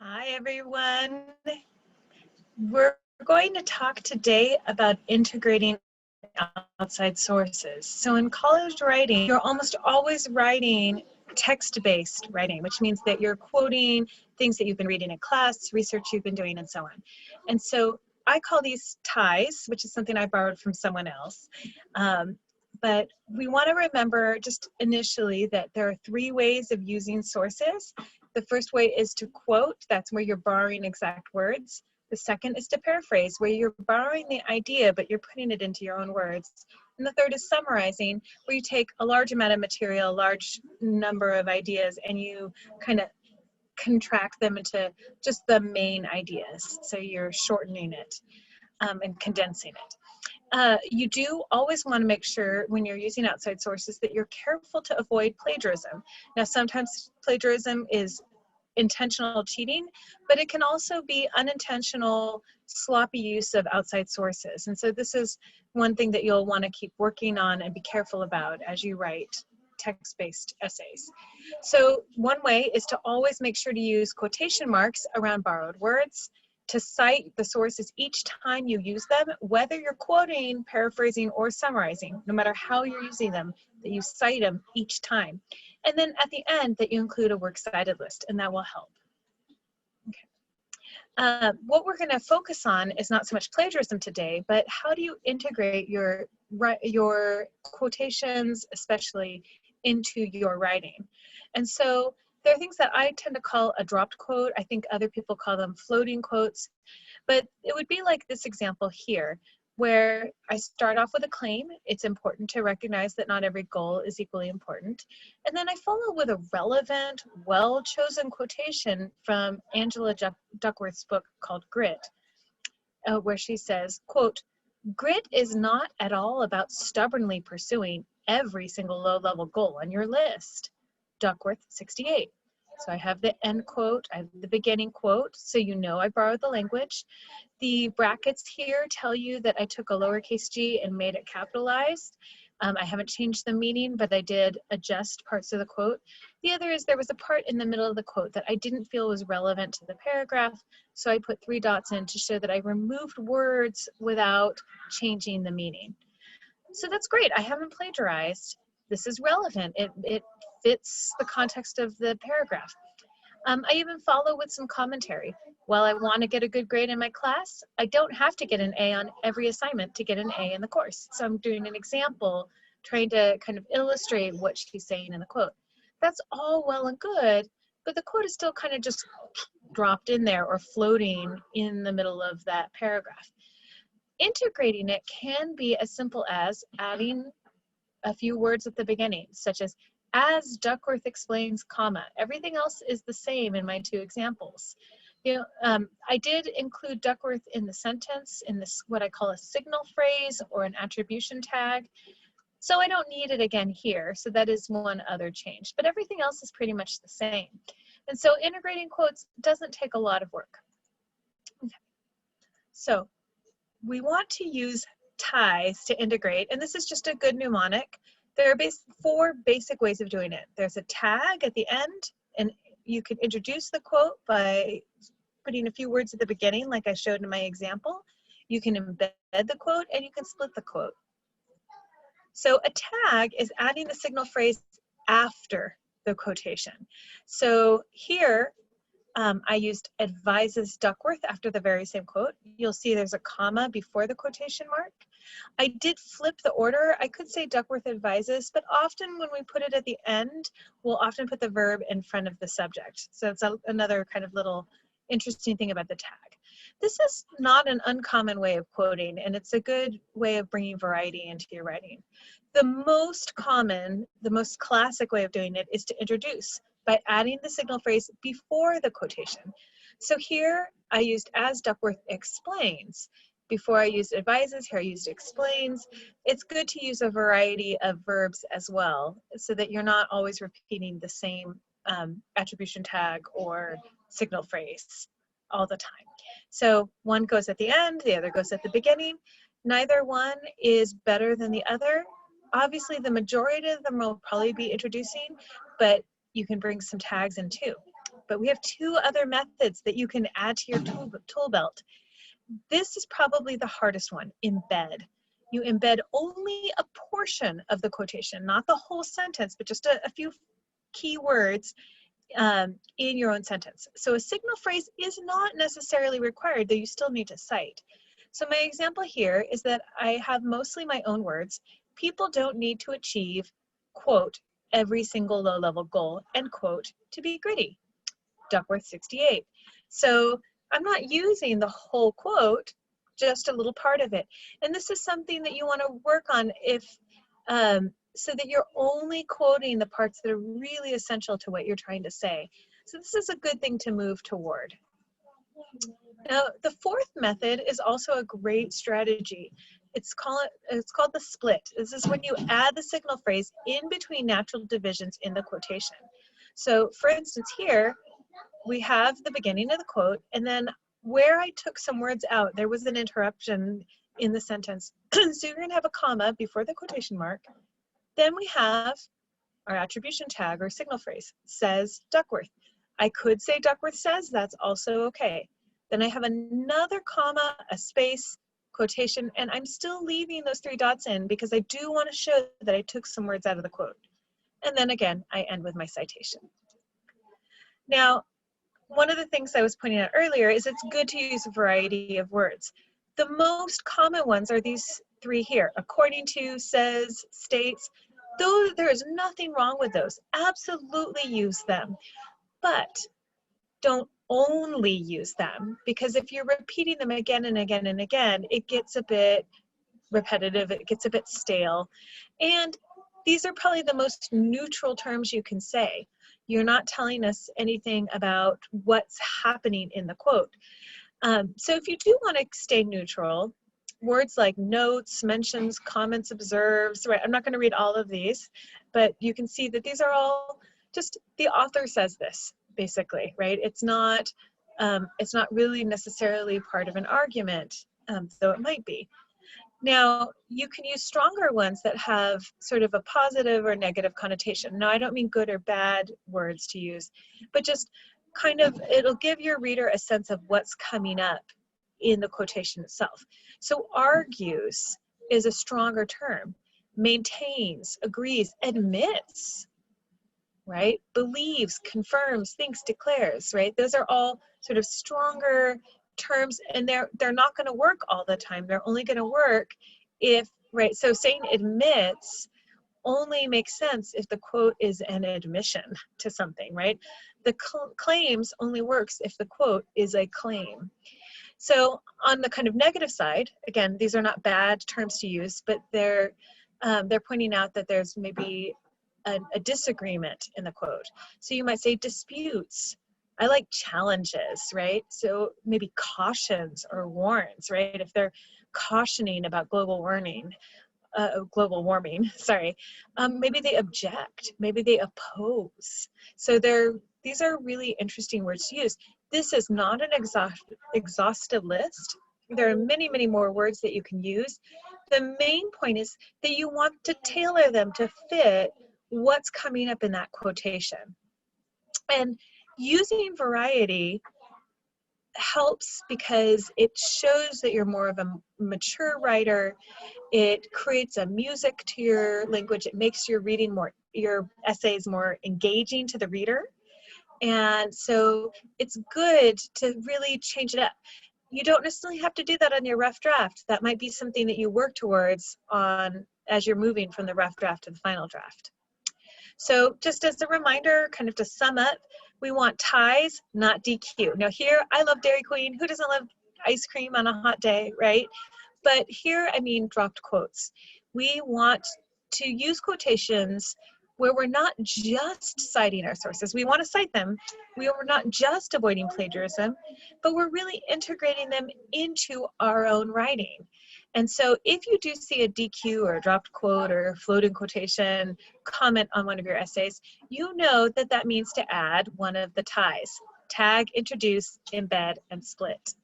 Hi, everyone. We're going to talk today about integrating outside sources. So in college writing, you're almost always writing text-based writing, which means that you're quoting things that you've been reading in class, research you've been doing, and so on. And so I call these ties, which is something I borrowed from someone else. But we want to remember just initially that there are three ways of using sources. The first way is to quote. That's where you're borrowing exact words. The second is to paraphrase, where you're borrowing the idea, but you're putting it into your own words. And the third is summarizing, where you take a large amount of material, a large number of ideas, and you kind of contract them into just the main ideas. So you're shortening it and condensing it. You do always want to make sure when you're using outside sources that you're careful to avoid plagiarism. Now, sometimes plagiarism is intentional cheating, but it can also be unintentional, sloppy use of outside sources. And so this is one thing that you'll want to keep working on and be careful about as you write text-based essays. So one way is to always make sure to use quotation marks around borrowed words, to cite the sources each time you use them, whether you're quoting, paraphrasing, or summarizing, no matter how you're using them, that you cite them each time. And then at the end that you include a works cited list, and that will help. Okay. What we're gonna focus on is not so much plagiarism today, but how do you integrate your quotations, especially into your writing. And so there are things that I tend to call a dropped quote. I think other people call them floating quotes, but it would be like this example here, where I start off with a claim. It's important to recognize that not every goal is equally important. And then I follow with a relevant, well-chosen quotation from Angela Duckworth's book called Grit, where she says, quote, "Grit is not at all about stubbornly pursuing every single low-level goal on your list." Duckworth 68. So I have the end quote, I have the beginning quote, so you know I borrowed the language. The brackets here tell you that I took a lowercase g and made it capitalized. I haven't changed the meaning, but I did adjust parts of the quote. The other is there was a part in the middle of the quote that I didn't feel was relevant to the paragraph, so I put 3 dots in to show that I removed words without changing the meaning. So that's great. I haven't plagiarized. This is relevant. It fits the context of the paragraph. I even follow with some commentary. While I want to get a good grade in my class, I don't have to get an A on every assignment to get an A in the course. So I'm doing an example, trying to kind of illustrate what she's saying in the quote. That's all well and good, but the quote is still kind of just dropped in there or floating in the middle of that paragraph. Integrating it can be as simple as adding a few words at the beginning, such as Duckworth explains, comma. Everything else is the same in my 2 examples. I did include Duckworth in the sentence, in this what I call a signal phrase or an attribution tag. So I don't need it again here. So that is one other change, but everything else is pretty much the same. And so integrating quotes doesn't take a lot of work. Okay. So we want to use ties to integrate, and this is just a good mnemonic. There are 4 basic ways of doing it. There's a tag at the end, and you can introduce the quote by putting a few words at the beginning, like I showed in my example. You can embed the quote, and you can split the quote. So a tag is adding the signal phrase after the quotation. So here, I used advises Duckworth after the very same quote. You'll see there's a comma before the quotation mark. I did flip the order. I could say Duckworth advises, but often when we put it at the end, we'll often put the verb in front of the subject. So it's another kind of little interesting thing about the tag. This is not an uncommon way of quoting, and it's a good way of bringing variety into your writing. The most common, the most classic way of doing it is to introduce by adding the signal phrase before the quotation. So here I used as Duckworth explains. Before I used advises, here I used explains. It's good to use a variety of verbs as well, so that you're not always repeating the same attribution tag or signal phrase all the time. So one goes at the end, the other goes at the beginning. Neither one is better than the other. Obviously, the majority of them will probably be introducing, but you can bring some tags in too. but we have two other methods that you can add to your tool belt. This is probably the hardest one, embed. You embed only a portion of the quotation, not the whole sentence, but just a few key words in your own sentence. So a signal phrase is not necessarily required, though you still need to cite. So my example here is that I have mostly my own words. People don't need to achieve, quote, every single low-level goal, end quote, to be gritty. Duckworth 68. So I'm not using the whole quote, just a little part of it. And this is something that you want to work on if so that you're only quoting the parts that are really essential to what you're trying to say. So this is a good thing to move toward. Now, the fourth method is also a great strategy. It's called the split. This is when you add the signal phrase in between natural divisions in the quotation. So for instance here, we have the beginning of the quote, and then where I took some words out, there was an interruption in the sentence. So you're gonna have a comma before the quotation mark. Then we have our attribution tag or signal phrase, says Duckworth. I could say Duckworth says, that's also okay. Then I have another comma, a space, quotation, and I'm still leaving those 3 dots in because I do want to show that I took some words out of the quote. And then again, I end with my citation. Now, one of the things I was pointing out earlier is it's good to use a variety of words. The most common ones are these 3 here, according to, says, states. Though there is nothing wrong with those, absolutely use them, but don't only use them, because if you're repeating them again and again and again, it gets a bit repetitive, it gets a bit stale. And these are probably the most neutral terms you can say. You're not telling us anything about what's happening in the quote. So if you do want to stay neutral, words like notes, mentions, comments, observes, right? I'm not going to read all of these, but you can see that these are all just the author says this, basically, right? It's not really necessarily part of an argument, though it might be. Now, you can use stronger ones that have sort of a positive or negative connotation. Now, I don't mean good or bad words to use, but just kind of, it'll give your reader a sense of what's coming up in the quotation itself. So argues is a stronger term. Maintains, agrees, admits, right? Believes, confirms, thinks, declares, right? Those are all sort of stronger terms, and they're not going to work all the time. They're only going to work if, right? So saying admits only makes sense if the quote is an admission to something, right? The claims only works if the quote is a claim. So on the kind of negative side, again, these are not bad terms to use, but they're pointing out that there's maybe a disagreement in the quote. So you might say disputes. I like challenges, right? So maybe cautions or warns, right? If they're cautioning about global warming, sorry, maybe they object, maybe they oppose. So these are really interesting words to use. This is not an exhaustive list. There are many, many more words that you can use. The main point is that you want to tailor them to fit what's coming up in that quotation. And using variety helps because it shows that you're more of a mature writer. It creates a music to your language. It makes your essays more engaging to the reader. And so it's good to really change it up. You don't necessarily have to do that on your rough draft. That might be something that you work towards as you're moving from the rough draft to the final draft. So just as a reminder, kind of to sum up, we want ties, not DQ. Now here, I love Dairy Queen. Who doesn't love ice cream on a hot day, right? But here, I mean dropped quotes. We want to use quotations where we're not just citing our sources. We want to cite them. We are not just avoiding plagiarism, but we're really integrating them into our own writing. And so if you do see a DQ or a dropped quote or a floating quotation comment on one of your essays, you know that that means to add one of the ties: tag, introduce, embed, and split.